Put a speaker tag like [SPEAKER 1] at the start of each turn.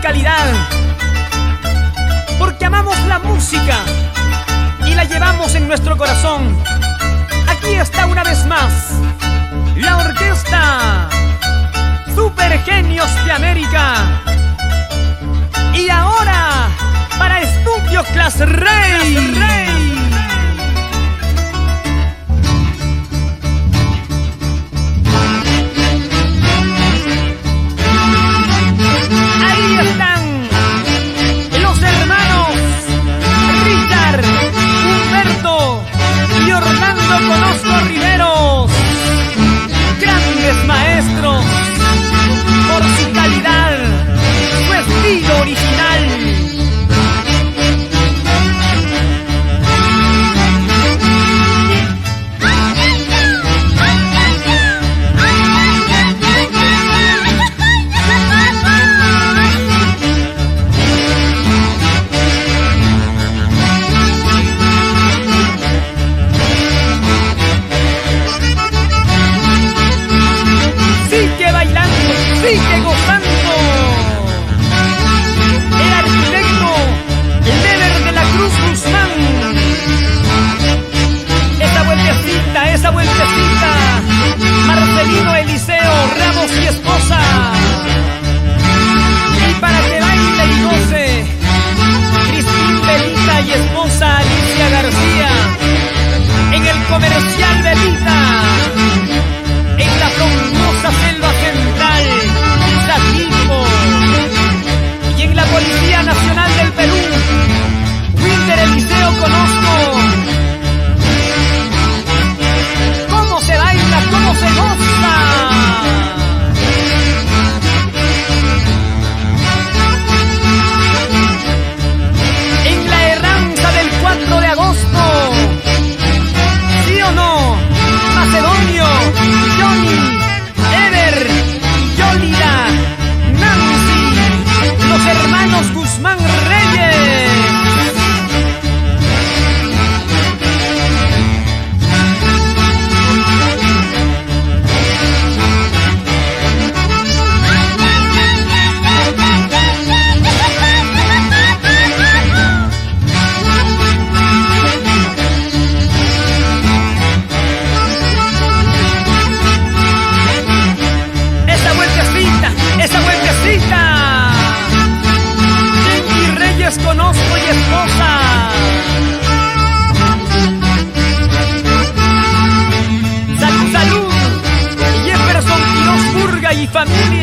[SPEAKER 1] musicalidad, porque amamos la música y la llevamos en nuestro corazón. Aquí está una vez más la orquesta Super Genios de América. Y ahora para Estudio Class Rey. Ahí están los hermanos Richard, Humberto y Orlando Conosco Riveros, grandes maestros por su calidad, su estilo original. Sigue gozando el arquitecto Lever de la Cruz Guzmán. Esa vueltecita, Marcelino Eliseo Ramos y esposa. Y para que baile y goce, Cristín Belita y esposa Alicia García. En el comercial Belita, en la frondosa selva central, Satipo, y en la Policía Nacional del Perú, Wilder Eliseo Conosco. ¿Cómo se baila? ¿Cómo se goza? En la Herranza del 4 de agosto, ¿sí o no? Macedonio, Johnny, Ever, Yolida, Nancy, los hermanos Guzmán Reyes. Esa vueltecita, Jenny Reyes Conosco y esposa. Salud, Jefferson Quiroz Burga y familia.